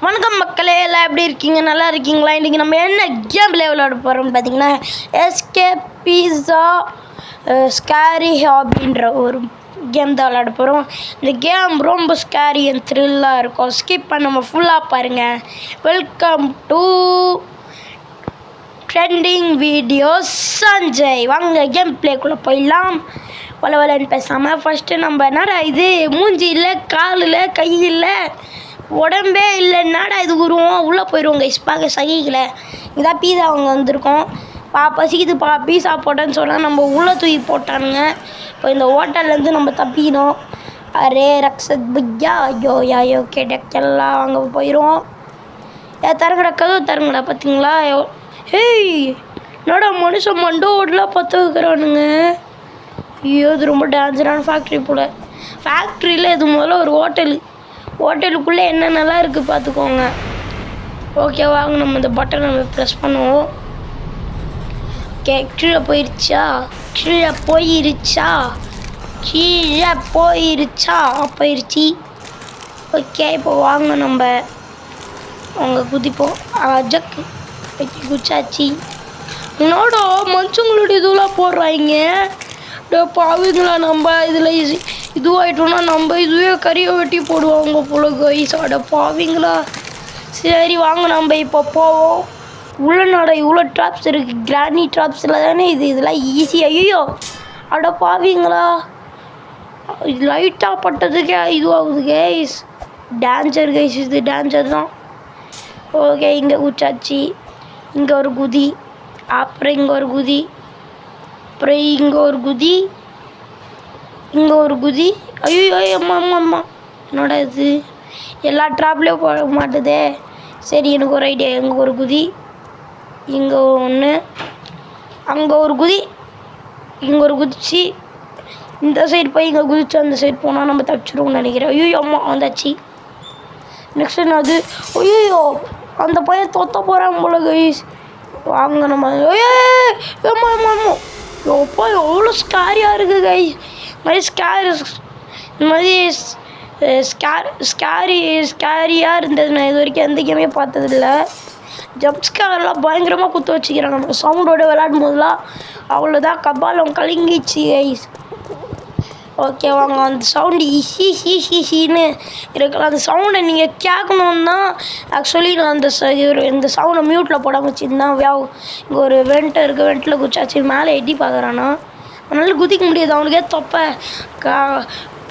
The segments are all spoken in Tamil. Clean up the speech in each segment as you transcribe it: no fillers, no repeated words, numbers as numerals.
வணக்கம் மக்களே, எல்லாம் எப்படி இருக்கீங்க? நல்லா இருக்கீங்களா? இன்றைக்கி நம்ம என்ன கேம் விளையாட போகிறோம்னு பார்த்தீங்கன்னா எஸ்கேப் பீஸா ஸ்கேரி அப்படின்ற ஒரு கேம் தான் விளையாட போகிறோம். இந்த கேம் ரொம்ப ஸ்கேரி அண்ட் த்ரில்லாக இருக்கும். ஸ்கிப் பண்ணாமல் ஃபுல்லாக பாருங்கள். Welcome to trending videos Sanjay. வாங்க கேம் பிளேக்குள்ளே போயிடலாம். வளவலன்னு பேசாமல் ஃபஸ்ட்டு நம்ம என்னடா இது மூஞ்சி இல்லை, கால் இல்லை, கை இல்லை, உடம்பே இல்லை, என்னடா இது உருவோம் உள்ளே போயிடுவோம் கைஸ். பார்க்க சகிக்கல. இதான் பீஸா அவங்க வந்திருக்கோம். பசிக்குது பீஸா போட்டேன்னு சொன்னால் நம்ம உள்ளே தூக்கி போட்டானுங்க. இப்போ இந்த ஹோட்டல்லேருந்து நம்ம தப்பிக்கணும். அரே ரக்ஷத் பையா, ஐயோ யாயோ கேட்டக்கெல்லாம் அங்கே போயிடுவோம். தரங்கடா, கதவு தரங்கடா. பார்த்தீங்களா? ஹேய், என்னடா மனுஷன் மண்டோடலாம் பற்ற வைக்கிறானுங்க. ஐயோ, இது ரொம்ப டேஞ்சரான ஃபேக்ட்ரி போல். ஃபேக்ட்ரியில் இது முதல்ல ஒரு ஹோட்டலுக்குள்ளே என்னென்னலாம் இருக்குது பார்த்துக்கோங்க. ஓகே, வாங்க நம்ம இந்த பட்டனை ப்ரெஸ் பண்ணுவோம். ஓகே, கீழே போயிருச்சா? போயிருச்சு. ஓகே, இப்போ வாங்க நம்ம அவங்க குதிப்போம். ஜக்கு குச்சாச்சு. என்னோட மனுஷங்களுடைய இதெல்லாம் போடுறாங்க. பாவீங்களா, நம்ம இதில் இதுவாகிட்டோன்னா நம்ம இதுவே கறியை வெட்டி போடுவாங்க போல கைஸ். அட பாவீங்களா. சரி வாங்க நம்ம இப்போ போவோம். உள்ளநாட இவ்வளோ ட்ராப்ஸ் இருக்குது. கிரானி ட்ராப்ஸில் தானே இதெல்லாம் ஈஸியாக. ஐயோ, அட பாவீங்களா, லைட்டாக பட்டதுக்கே இதுவாகுது கைஸ். டேஞ்சர் கைஸ், இது டேஞ்சர் தான். ஓகே, இங்கே குச்சாச்சு. இங்கே ஒரு குதி, அப்புறம் இங்கே ஒரு குதி, அப்புறம் இங்கே ஒரு குதி. ஐயோ அம்மா, என்னோட இது எல்லா ட்ராப்லேயும் போக மாட்டுதே. சரி, எனக்கு ஒரு ஐடியா. இங்கே ஒரு குதி, இங்கே ஒன்று, அங்கே ஒரு குதி, இங்கே ஒரு குதிச்சு இந்த சைடு போய் இங்கே குதிச்சு அந்த சைடு போனால் நம்ம தப்பிச்சிடுவோம்னு நினைக்கிறேன். ஐயோ அம்மா, வந்தாச்சு. நெக்ஸ்ட் என்ன அது? ஐயோ, அந்த பையன் தொத்த போகிறான் போல கைஸ். வாங்க நம்ம. அம்மா எப்போ எவ்வளோ ஸ்கேரியாக இருக்குது கைஸ். இந்த மாதிரி ஸ்கேரியாக இருந்தது. நான் இது வரைக்கும் எந்த கேமே பார்த்ததில்ல. ஜம்ப் ஸ்கேர்லாம் பயங்கரமாக குத்து வச்சுக்கிறாங்க. நம்ம சவுண்டோடு விளையாடும் போதெல்லாம் அவ்வளோதான் கபாலம் கலங்கிச்சு கைஸ். ஓகே வாங்க, அந்த சவுண்டு ஈஸின்னு இருக்கலாம். அந்த சவுண்டை நீங்கள் கேட்கணுன்னா ஆக்சுவலி நான் இந்த சவுண்டை மியூட்டில் போடாமல் வச்சுருந்தேன். இங்கே ஒரு வெண்ட் இருக்குது, வெண்ட்டில் குச்சாச்சு. மேலே எட்டி பார்க்குறானா, அதனால குதிக்க முடியாது. அவனுக்கே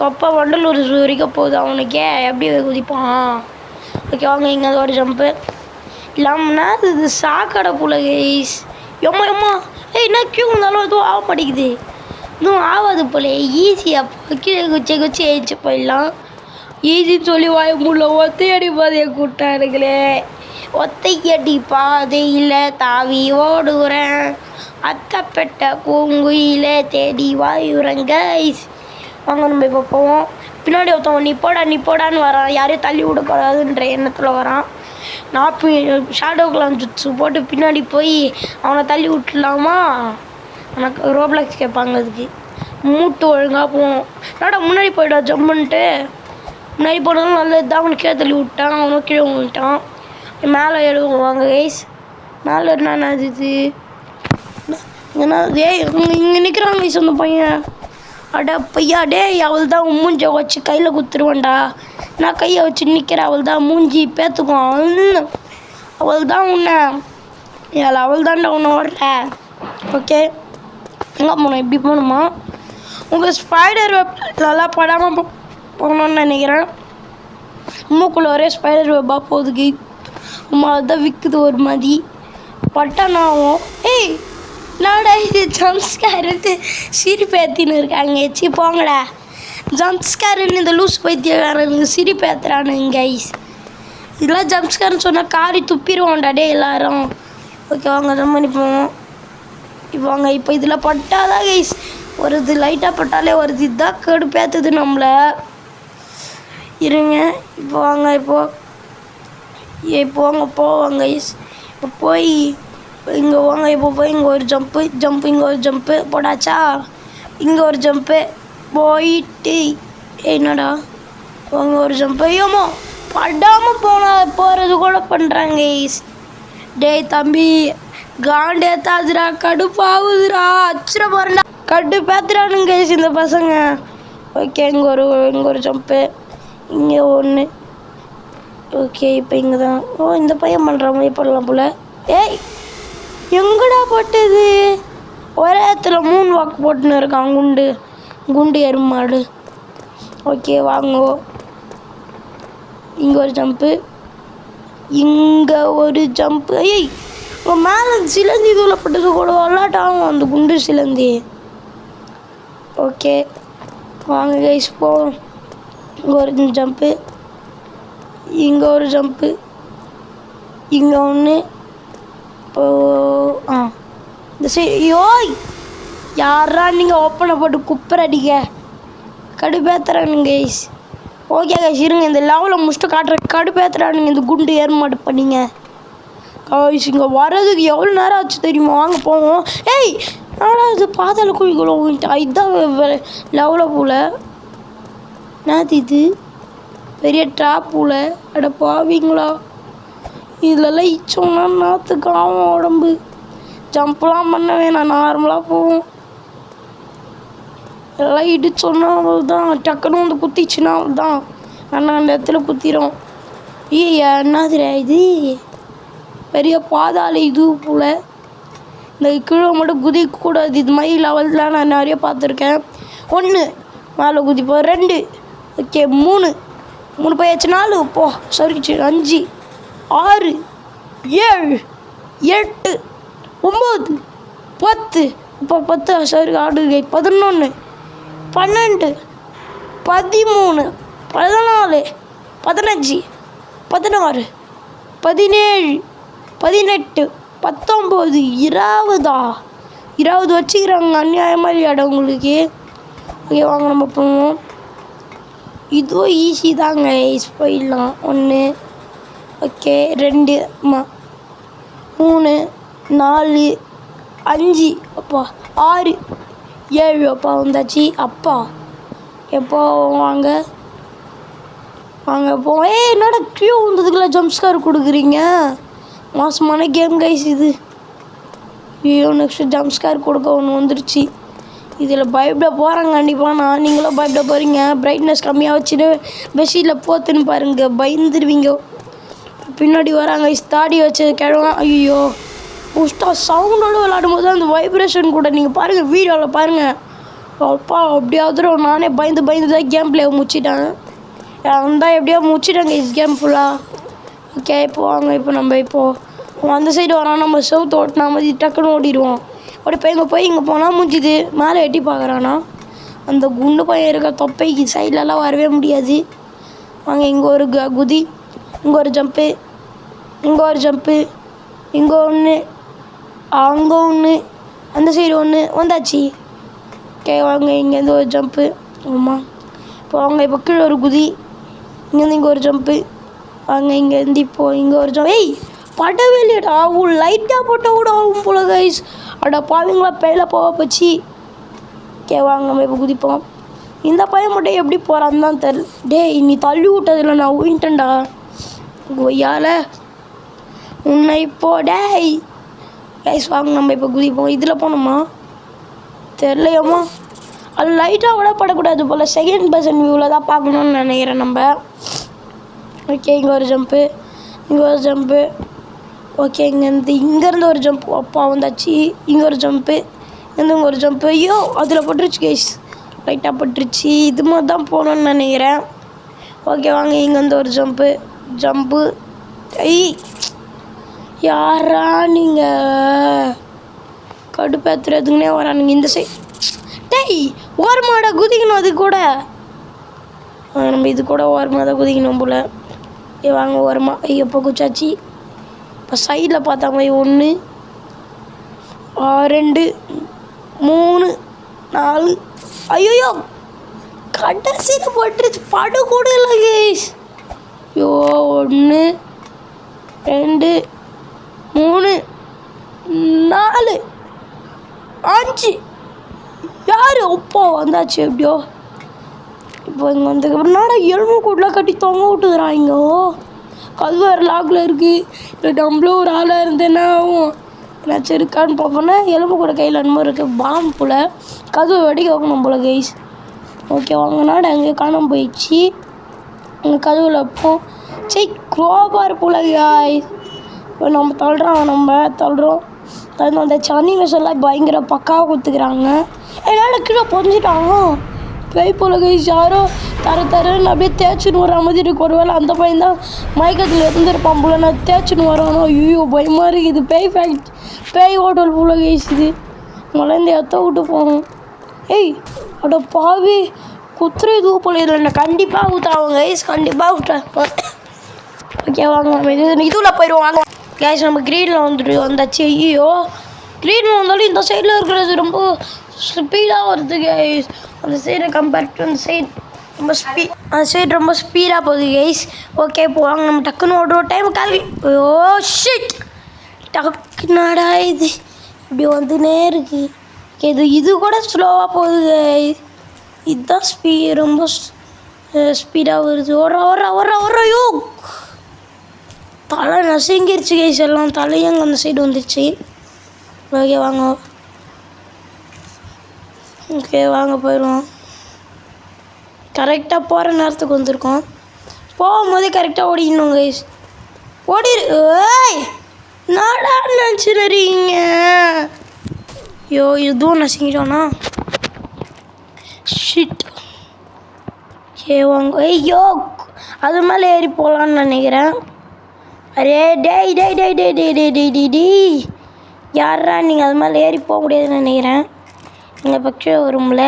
தொப்பை வண்டலூர் வரைக்கும் போகுது. அவனுக்கே எப்படி குதிப்பான். ஓகே வாங்க, இங்கே ஒரு ஜம்ப்பு இல்லாமன்னா இது சாக்கடை போல கைஸ். எம்மா என்ன கியூ இருந்தாலும் எதுவும் ஆக மாட்டேங்குது. இன்னும் ஆகாது போல. ஈஸியாக கீழே குச்சி ஏறிச்சு போயிடலாம். ஈஸின்னு சொல்லி வாய முள்ள ஒத்தையடி பாதையை கூட்டானுங்களே. ஒத்தையடி பாதையில் தாவி ஓடுறேன், அத்தப்பட்ட பூங்குயில தேடி வாயுறேன் கைஸ். வாங்க நம்ம இப்போ போவோம். பின்னாடி ஒருத்தவன் நீ போடான்னு வரான். யாரையும் தள்ளி விடக்கூடாதுன்ற எண்ணத்தில் வரான். நான் ஷேடோ கிளான் ஜுட்ஸு போட்டு பின்னாடி போய் அவனை தள்ளி விட்டுலாமா? எனக்கு ரோப்ளாக்ஸ் கேட்பாங்க. அதுக்கு மூட்டு ஒழுங்காக போவோம். என்னடா முன்னாடி போய்டா ஜம்முன்ட்டு. முன்னாடி போனதும் நல்லது தான். அவனுக்கு கீழே தள்ளி விட்டான், அவனும் கீழே விட்டான். மேலே எழுதுவாங்க கைஸ். மேலே என்னன்னா இது ஏன்னா இங்கே நிற்கிறான் கைஸ் அந்த பையன். அட பையா, அவள் தான் மூஞ்சை வச்சு கையில் குத்துருவேன்டா. நான் கையை வச்சு நிற்கிறேன். அவள் தான் மூஞ்சி பேத்துக்குவான். அவள் தான் உன்னை அவள் தான்டா உன்னை வரல. ஓகே, எங்கே போகணும்? எப்படி போகணுமா? உங்கள் ஸ்பைடர் வெப் நல்லா படாமல் போகணுன்னு நினைக்கிறேன். மூக்குள்ள ஒரே ஸ்பைடர் வெப்பாக போகுதுக்கு. அம்மா அதுதான் விற்குது ஒரு மாதிரி பட்டனாகும். ஏய், நாடா இது ஜம்ஸ்காருன்னு சிரிப்பேத்தின்னு இருக்காங்க. எச்சி போங்கடா. ஜம்ஸ்காருன்னு இந்த லூஸ் பைத்தியக்காரனுங்க சிரிப்பேத்துறானுங்க கைஸ். இதெல்லாம் ஜம்ஸ்காருன்னு சொன்னால் காரி துப்பிடுவோம்டா எல்லாரும். ஓகே வாங்க, ஜம் பண்ணி போவோம். இப்போ வாங்க, இப்போ இதில் பட்டாதான் கைஸ் வருது. லைட்டாக பட்டாலே வருது. இதுதான் கேடு பேத்துது நம்மளை. இருங்க, இப்போ வாங்க, இப்போ வாங்க போவாங்க கைஸ். இப்போ போய் இங்கே வாங்க. இப்போ போய் இங்கே ஒரு ஜம்ப்பு, இங்கே ஒரு ஜம்ப்பு போடாச்சா? இங்கே ஒரு ஜம்ப்பு போயிட்டு என்னடா வாங்க ஒரு ஜம்ப். ஐயோமோ படாமல் போகிறது டெவலப் பண்ணுறாங்க கைஸ். டேய் தம்பி காண்டேத்தாதுரா, கடுப்பாகுதுரா, அச்சுற போகிறேன்டா, கடு பேத்துறானுங்க கைஸ் இந்த பசங்க. ஓகே இங்கே ஒரு ஜம்ப்பு, இங்கே ஒன்று. ஓகே இப்போ இங்கே தான். ஓ இந்த பையன் பண்ணுற மாதிரி பண்ணலாம் போல். ஏய் எங்கடா போட்டது? ஒரே இடத்துல 3 வாக்கு போட்டுன்னு இருக்கான் குண்டு எருமாடு. ஓகே வாங்கோ. இங்கே ஒரு ஜம்ப்பு, இங்கே ஒரு ஜம்ப்பு. ஐய் உங்கள் மேலே சிலந்தி தூளப்பட்டது கூட விளாட்டாகும் அந்த குண்டு சிலந்தி. ஓகே வாங்க கைஸ் போவோம். இங்கே ஒரு ஜம்ப்பு, இங்கே ஒரு ஜம்ப்பு, இங்கே ஒன்று. இப்போ இந்த சைடு. யோய் யாரா நீங்கள் ஓப்பனை போட்டு குப்பர் அடிக்க கடுப்பேத்துறானுங்க கைஸ். ஓகே கைஸ் இருங்க இந்த லெவலில் முடிச்சுட்டு காட்டுற. கடுப்பேத்துறானுங்க இந்த குண்டு ஏற்பாடு பண்ணிங்க கைஸ். இங்கே வர்றதுக்கு எவ்வளோ நேரம் ஆச்சு தெரியுமா? வாங்க போவோம். ஏய் நாடா இது பாதாள குழிக்குள்ள இதுதான் லெவலில் போல். என்னது இது பெரிய ட்ராப் போல். அட பாவீங்களா, இதிலெல்லாம் இச்சோம்னா நாற்றுக்கு ஆகும் உடம்பு. ஜம்ப்லாம் பண்ண வேணாம், நார்மலாக போவோம். எல்லாம் இடிச்சோன்னா தான் டக்குன்னு வந்து குத்திச்சுன்னா தான் அந்த இடத்துல குத்திரும். என்னதுரா இது பெரிய பாதாள இது போல். இந்த கீழே மட்டும் குதிக்கக்கூடாது. இது மாதிரி லெவல்லாம் நான் நிறைய பார்த்துருக்கேன். 1 மேலே குதிப்போம், 2 ஓகே 3 போயாச்சு, 4 போ சரிச்சு, 5 6 7 8 9 10 இப்போ 10 சரி ஆடு 11 12 13 14 15 16 17 18 19 20 வச்சுக்கிறாங்க அநியாயமாக இல்லையாடா உங்களுக்கு. ஓகே வாங்க நம்ம போவோம். இதுவும் ஈஸி தாங்க போயிடலாம். 1 ஓகே 2 3 4 5 அப்பா 6 7 அப்பா வந்தாச்சு. அப்பா எப்போ வாங்க போ. என்னோட க்யூ வந்ததுக்குள்ள ஜம்ப்ஸ்கார் கொடுக்குறீங்க. மோசமான கேம் கைஸ் இது. ஐயோ நெக்ஸ்ட்டு ஜம்ப்ஸ்கார் கொடுக்க ஒன்று வந்துருச்சு. இதில் பயப்பட போகிறாங்க கண்டிப்பாக. நீங்களும் பயப்பட போகிறீங்க. பிரைட்னஸ் கம்மியாக வச்சுட்டு பெட்ஷீட்டில் போத்துன்னு பாருங்கள், பயந்துருவீங்க. பின்னாடி வராங்க தாடி வச்சது கிழவன். ஐயோ புஷ்டாக சவுண்டோடு விளாடும் போது அந்த வைப்ரேஷன் கூட நீங்கள் பாருங்கள், வீடியோவில் பாருங்கள். அப்பா அப்படியாவது நானே பயந்து தான் கேம் பிளே முடிச்சிட்டேன். வந்தால் எப்படியோ முடிச்சிட்டாங்க கேம் ஃபுல்லாக. ஓகே இப்போ வாங்க. இப்போ நம்ம அந்த சைடு வரோம். நம்ம செவுத்து ஓட்டினா மாதிரி டக்குன்னு ஓடிடுவோம். அப்படி போய் இங்கே போனால் முடிஞ்சுது. மேலே எட்டி பார்க்குறானா அந்த குண்டு பையன் இருக்க தொப்பைக்கு சைட்லலாம் வரவே முடியாது. வாங்க இங்கே ஒரு குதி, இங்கே ஒரு ஜம்ப்பு, இங்கே ஒரு ஜம்ப்பு, இங்கே ஒன்று, அங்கே ஒன்று, அந்த சைடு ஒன்று வந்தாச்சு. ஓகே வாங்க இங்கேருந்து ஒரு ஜம்ப்பு. ஆமாம் இப்போ வாங்க. இப்போ கீழே ஒரு குதி, இங்கேருந்து இங்கே ஒரு ஜம்ப்பு. வாங்க இங்கேருந்து இப்போது இங்கே ஒரு ஜம்ப். ஏய் படவே இல்லையடா, லைட்டாக போட்டால் கூட ஆகும் போல கைஸ். அடா பாவீங்களா பேயில போக போச்சு. ஓகே வாங்க நம்ம இப்போ குதிப்போம். இந்த பையன் மட்டும் எப்படி போகிறான்னு தான் தெரியல. டேய் நீ தள்ளி விட்டதில்ல, நான் ஊயிட்டேன்டா கொய்யால உன்னை இப்போ. டேய் கைஸ் வாங்க நம்ம இப்போ குதிப்போம். இதில் போனோமா தெரிலையம்மா. அது லைட்டாக விட படக்கூடாது போல். செகண்ட் பர்சன் வியூவில் தான் பார்க்கணுன்னு நினைக்கிறேன் நம்ம. ஓகே இங்கே ஒரு ஜம்ப்பு, இங்கே ஒரு ஜம்ப்பு. ஓகே இங்கேருந்து ஒரு ஜம்ப். அப்பா வந்தாச்சு. இங்கே ஒரு ஜம்ப்பு, இங்கே ஒரு ஜம்ப்பு. ஐயோ அதில் பட்டுருச்சு கைஸ், லைட்டாக பட்டுருச்சு. இது மாதிரி தான் போகணுன்னு நினைக்கிறேன். ஓகே வாங்க இங்கேருந்து ஒரு ஜம்ப்பு. ஐய் யாரா நீங்கள் கடுப்பேற்றுறதுக்குனே வரானுங்க இந்த சைட். டேய் ஓரமாடா குதிக்கணும். அது கூட நம்ம இது கூட ஓரமாக தான் குதிக்கணும் போல். வாங்க ஓரமாக. ஐயோ இப்போ குச்சாச்சு. இப்போ சைடில் பார்த்தாங்க 1 2 3 4. ஐயோ கடைசியில் பட்டுருச்சு. படு கூட இல்லை கைஸ். ஐயோ 1 2 3 4 5 யார் அப்போ வந்தாச்சு எப்படியோ. இப்போ இங்கே வந்ததுக்கப்புறம் நாடா எலும்பு கூட்டலாம் கட்டி தொங்க விட்டுக்கிறாங்க. அது வேறு லாக்கில் இருக்குது. இல்லை நம்மளும் ஒரு ஆளாக இருந்தேன்னா ஆகும். ஏதாச்சும் இருக்கான்னு பார்ப்போன்னா எலும்பு கூட கையில் என்னமோ இருக்குது. பாம்பு போல் கதவை வெடிக்க வைக்கணும் போல் கைஸ். ஓகே வாங்கினாட அங்கே காணாமல் போயிடுச்சு. அங்கே கதவுல போ க்ரோபார் போல காய்ஸ். இப்போ நம்ம தள்ளுறோம். அந்த அனிமேஷன் எல்லாம் பயங்கர பக்காவாக கொடுத்துக்கிறாங்க. என்னால் கீழே பொறிஞ்சிட்டாங்க பேய் போல கைஸ். யாரோ தரன்னு அப்படியே தேய்ச்சின்னு வர மாதிரி இருக்கு. ஒரு வேளை அந்த பையன் தான் மயக்கத்தில் இருந்திருப்பான் போல. நான் தேய்ச்சின்னு வரானோ ஐயோ பயமாக இருக்குது. பேய் ஹோட்டல் போல கைஸ். இது மலைந்து எத்த விட்டு போகணும். ஏய் அட பாவி குத்துற இதுவும் போல இல்லை. கண்டிப்பாக ஊற்றுறாங்க கைஸ். கண்டிப்பாக விட்டேன். ஓகே வாங்க நம்ம இதுவில் போயிடுவோம். வாங்க கேஸ் நம்ம க்ரீனில் வந்தாச்சு. ஐயோ க்ரீனில் வந்தாலும் இந்த சைடில் இருக்கிறது ரொம்ப ஸ்பீடாக வருது கைஸ். அந்த சைடை கம்பேர் டு அந்த சைடு அந்த சைடு ரொம்ப ஸ்பீடாக போகுது கைஸ். ஓகே இப்போ வாங்க நம்ம டக்குன்னு ஒரு டைம் காலி. ஓ ஷிட் டக்குனாடா இது இப்படி வந்துனே இருக்குது. இது கூட ஸ்லோவாக போகுது கைஸ். இதுதான் ரொம்ப ஸ்பீடாக வருது. ஓரையோ தலை நசுங்கிருச்சு கைஸ். எல்லாம் தலையும் அந்த சைடு வந்துடுச்சு. ஓகே வாங்க போயிடுவோம். கரெக்டாக போகிற நேரத்துக்கு வந்திருக்கோம். போகும்போதே கரெக்டாக ஓடிக்கணும் கைஸ். ஏய் நாடா நினச்சிடுறீங்க. ஐயோ இதுவும் நசுங்கிட்டோண்ணா. ஷிட் ஏ வாங்க. ஐயோ அது மேலே ஏறி போகலான்னு நினைக்கிறேன். அரே டேய் யாரா நீங்கள் அது மேலே ஏறி போக முடியாதுன்னு நினைக்கிறேன். எங்கள் பக்கம் வரும்ல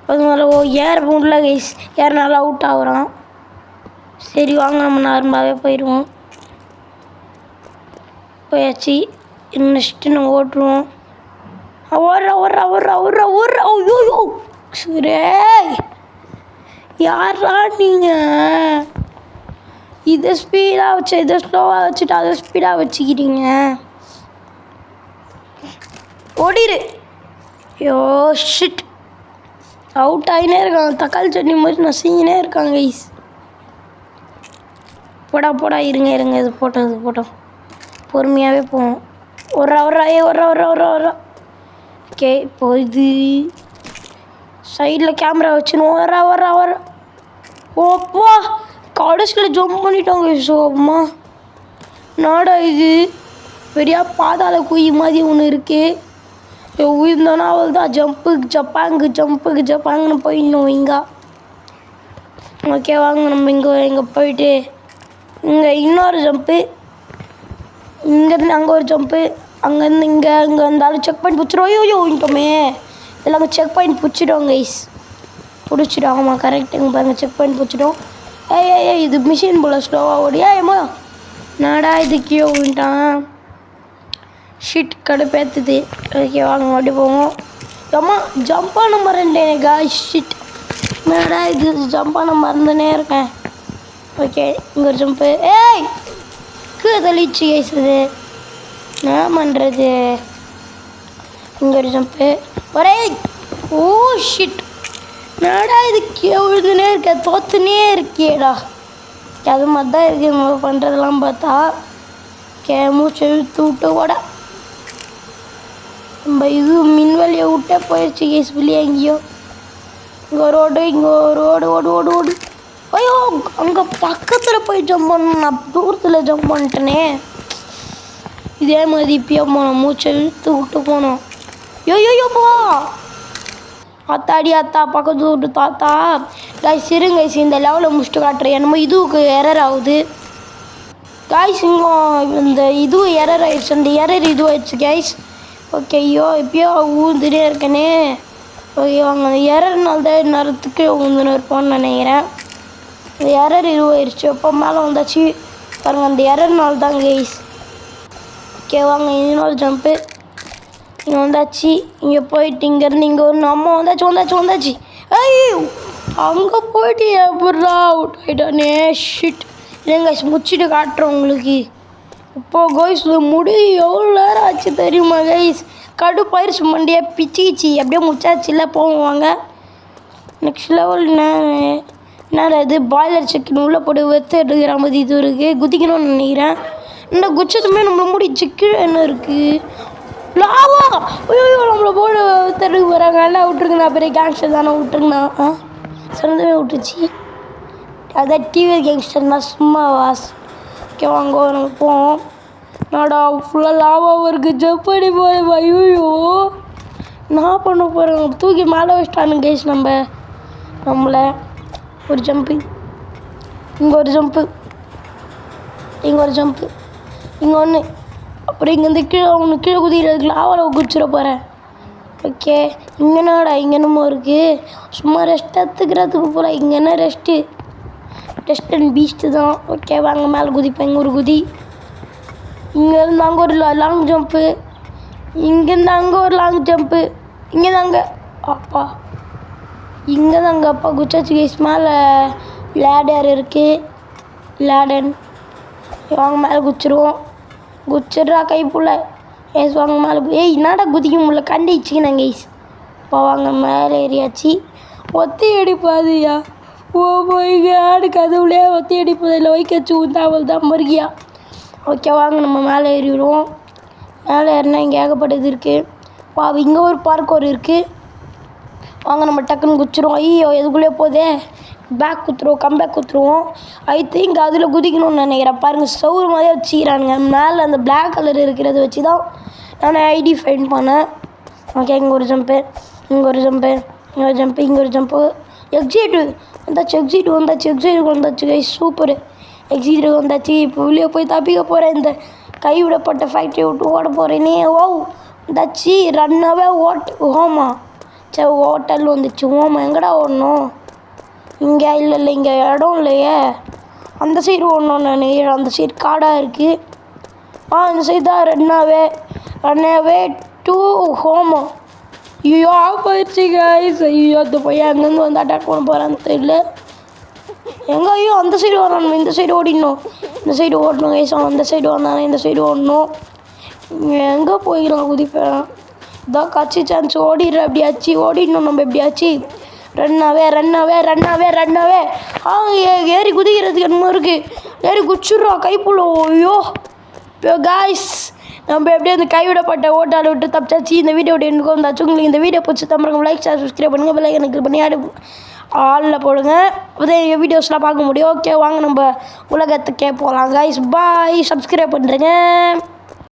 அது மேலே ஏற முடியல கைஸ். ஏறனால அவுட் ஆகுறான். சரி வாங்க நம்ம நார்மலாகவே போயிடுவோம். போயாச்சு. நெக்ஸ்ட்டு நம்ம ஓட்டுருவோம். ஐயோ சரி யாரா நீங்கள் இதை ஸ்பீடாக வச்சு இதை ஸ்லோவாக வச்சுட்டு அதை ஸ்பீடாக வச்சுக்கிறீங்க. ஓடிரு. ஐயோ ஷிட் அவுட் ஆகினே இருக்காங்க. தக்காளி சட்னி மாதிரி நசிங்கினே இருக்காங்க கைஸ். போடா இருங்க இது போட்டோம் பொறுமையாகவே போவோம். ஒரு ஓகே இப்போ இது சைடில் கேமரா வச்சுன்னு வர ஓப்பா கடைசியில் ஜம்ப் பண்ணிட்டாங்க. ஸோ அம்மா நாடா இது பெரிய பாதாள குயி மாதிரி ஒன்று இருக்குது. உயிர்ந்தோன்னா அவள் தான் ஜப்பாங்குன்னு போயிடணும் இங்கே. ஓகே வாங்க நம்ம இங்கே போயிட்டு இங்கே இன்னொரு ஜம்ப்பு, இங்கேருந்து அங்கே ஒரு ஜம்ப்பு, அங்கேருந்து இங்கே இருந்தாலும் செக் பாயிண்ட் பிடிச்சிடும். ஐயோ இன்ட்டோமே இதெல்லாம் அங்கே செக் பாயிண்ட் பிடிச்சிடும் கைஸ். பிடிச்சிடும். ஆமாம் கரெக்ட். இங்கே பாருங்கள் செக் பாயிண்ட் பிடிச்சிடும். ஏய் இது மிஷின் போல் ஸ்லோவாக ஓடியா ஏமா நாடா இது கீழே விட்டான். ஷிட் கடுப்பேற்றுது. ஓகே வாங்க ஓடி போவோம். ஏம்மா ஜம்பான மறந்தேன் காய்ஸ். ஷிட் நாடா இது ஜம்பான மறந்துனே இருக்கேன். ஓகே இங்கே ஒரு ஜம்ப்பு. ஏய் கீழே தள்ளிச்சு கைஸ். இது என்ன பண்ணுறது. இங்கே ஒரு ஜம்ப்பு. ஒரே ஓ ஷிட் நாடா இது விழுதுனே இருக்க தோத்துனே இருக்கியேடா. அது மாதிரி தான் இருக்குது நம்ம பண்ணுறதெல்லாம் பார்த்தா. மூச்சை இழுத்து விட்டு ஓட நம்ம இது மின்வெளியை விட்டே போயிடுச்சு கேஸ். வெளியே எங்கேயோ இங்கே ஒரு ஓடு. ஐயோ அங்கே பக்கத்தில் போய் ஜம்ப் பண்ணணும். நான் தூரத்தில் ஜம்ப் பண்ணிட்டேனே. இதே மாதிரி இப்பயே போனோம். மூச்சை இழுத்து விட்டு போனோம். யோயோப்பா அத்தா பக்கத்து விட்டு தாத்தா காய்ஸ். இருங்க கைஸ் இந்த லெவலில் முடிச்சுட்டு காட்டுறேன். என்னமோ இதுவுக்கு எரர் ஆகுது காய்ஸ். இந்த இதுவும் எரர் ஆயிடுச்சு. அந்த எரர் இதுவாகிடுச்சு கைஸ். ஓகே ஐயோ இப்பயோ ஊந்துட்டே இருக்கேனே. ஓகே வாங்க அந்த எரர்னால தான் நேரத்துக்கு ஊந்துன்னு இருப்போம்னு நினைக்கிறேன். இந்த எரர் இதுவாகிடுச்சு. எப்போ மேலே வந்தாச்சு பாருங்கள். அந்த எரர்னால தான் கைஸ். ஓகே வாங்க இன்னொரு ஜம்ப்பு. இங்கே வந்தாச்சு. இங்கே போயிட்டு இங்கேருந்து இங்கே ஒரு அம்மா வந்தாச்சு. ஐயோ அங்கே போயிட்டு எப்படா அவுட் ஆகிட்டானே. ஷிட் இல்லைங்க முடிச்சுட்டு காட்டுறோம் உங்களுக்கு. இப்போது கைஸ் முடி எவ்வளோ நேரம் ஆச்சு தெரியுமா கைஸ். கடுப்பாயிருச்சு மண்டியை பிச்சிக்கிச்சு. அப்படியே முடிச்சாச்சு இல்லை போவாங்க. நெக்ஸ்ட் லெவல் என்னடா இது பாய்லர் சிக்கன் உள்ளே போட்டு வெத்து எடுக்கிற மாதிரி இது இருக்குது. குதிக்கணும்னு நினைக்கிறேன். இந்த குச்சத்துமே நம்மளை மூடி சிக்கன் என்ன இருக்குது லாவா. ஐயோ நம்மளை போட்டு தெருக்கு போகிறாங்க. எல்லாம் விட்டுருங்கண்ணா, பெரிய கேங்ஸ்டர் தானே, விட்டுருங்கண்ணா. சிறந்தவே விட்டுருச்சு. அதான் டிவி கேங்ஸ்டர்னா சும்மா வாஸ். ஓகே வாங்க நம்ம போவோம். நாடா ஃபுல்லாக லாவாவும் இருக்குது. ஜப் பண்ணி போகிறேன். ஐயோ நான் பண்ண போகிறேன். தூக்கி மேலே வச்சிட்டானு கைஸ் நம்மளை. ஒரு ஜம்ப்பு, இங்கே ஒரு ஜம்ப்பு, இங்கே ஒரு ஜம்ப்பு, இங்கே ஒன்று, அப்புறம் இங்கேருந்து கீழே குதிக்கிறதுக்கு லாவாவில் குதிச்சிட போகிறேன். ஓகே இங்கே என்னடா இங்கே என்னமோ இருக்குது. சும்மா ரெஸ்ட் எடுத்துக்கிறதுக்கு போல. இங்கே என்ன ரெஸ்ட்டு அண்ட் பீஸ்ட்டு தான். ஓகே வாங்க மேலே குதிப்பேன். இங்கே ஒரு குதி, இங்கேருந்து அங்கே ஒரு லாங் ஜம்ப்பு, இங்கேருந்து அங்கே ஒரு லாங் ஜம்ப்பு, இங்கே தாங்க அப்பா, இங்கே தாங்க அப்பா குச்சாச்சு கைஸ். மேலே லேடர் இருக்குது. லேடன் வாங்க மேலே குச்சிடுவோம். குச்சிட்றா கைப்புள்ள கைஸ். வாங்க மேலே என்னடா குதிக்க முடியல, கண்டிச்சுக்கினேன் கைஸ். இப்போ வாங்க மேலே ஏறியாச்சு. ஒத்தி அடிப்பாதுயா. ஓ போய்ங்க ஆடு கதவுலே ஒத்தி அடிப்பது இல்லை. வைக்கச்சு ஊந்தாவல் தான் மருகியா. ஓகே வாங்க நம்ம மேலே ஏறிடுவோம். மேலே ஏறினா இங்கே ஏகப்பட்டது இருக்குது. வா இங்கே ஒரு பார்க் ஒரு இருக்குது. வாங்க நம்ம டக்குன்னு குச்சிடுவோம். ஐயோ எதுக்குள்ளே போதே. பேக் குத்துருவோம், கம்பேக் குத்துருவோம். ஐ திங்க் அதில் குதிக்கணும்னு நினைக்கிறேன். பாருங்கள் சவுறு மாதிரியே வச்சுக்கிறானுங்க. மேலே அந்த பிளாக் கலர் இருக்கிறத வச்சு தான் நான் ஐடி ஃபைண்ட் பண்ணேன். ஓகே இங்கே ஒரு ஜம்ப்பு, இங்கே ஒரு ஜம்ப்பு, இங்கே ஒரு ஜம்ப்பு, இங்கே ஒரு ஜம்ப்பு. எக்ஸிட் வந்தாச்சு, எக்ஸிட் வந்தாச்சு கைஸ். சூப்பர் எக்ஸிட் வந்தாச்சு. இப்போ வெளியே போய் தப்பிக்க போகிறேன். இந்த கைவிடப்பட்ட ஃபேக்ட்ரியை விட்டு ஓட போகிறேனே. ஓ வந்தாச்சு. ரன்னாவே ஹோமா. சரி ஹோட்டல் வந்துச்சு. ஹோமா எங்கடா ஓடணும்? இங்கே இல்லை இங்கே இடம் இல்லையே. அந்த சைடு ஓடணும்னு நினைக்கிறேன். அந்த சைடு காடாக இருக்குது. இந்த சைடு தான் ரன்னாவே டூ ஹோமா. ஐயோ போயிடுச்சு கைஸ். ஐயோ அந்த பையன் அங்கேருந்து வந்து அட்டாக் பண்ண போகிறான்னு தெரியல. எங்கே ஐயோ அந்த சைடு வரணும், இந்த சைடு ஓடிடணும். இந்த சைடு ஓடணும் கைஸ். அந்த சைடு வந்தானே இந்த சைடு ஓடணும். எங்கே போய்க்கலாம் குதிப்பேன். இதான் கட்சி சான்ஸ். ஓடிடுற எப்படியாச்சு ஓடிடணும் நம்ம எப்படியாச்சு. ரன்னாவே ஏறி குதிக்கிறதுக்கு என்னமோ இருக்குது. ஏறி குச்சிட்றோம் கைப்புள்ள. ஐயோ இப்போ காய்ஸ் நம்ம எப்படியே அந்த கைவிடப்பட்ட ஓட்டால் விட்டு தப்பிச்சாச்சு. இந்த வீடியோட எனக்கு வந்தாச்சு. உங்களுக்கு இந்த வீடியோ பிடிச்சி தம்புறங்க லைக் ஷேர் சப்ஸ்கிரைப் பண்ணுங்கள். பெல் ஐகானை கிளிக் பண்ணி ஆளில் போடுங்க. அதே வீடியோஸ்லாம் பார்க்க முடியும். ஓகே வாங்க நம்ம உலகத்துக்கே போகலாம் காய்ஸ். பாய். சப்ஸ்கிரைப் பண்ணுறேங்க.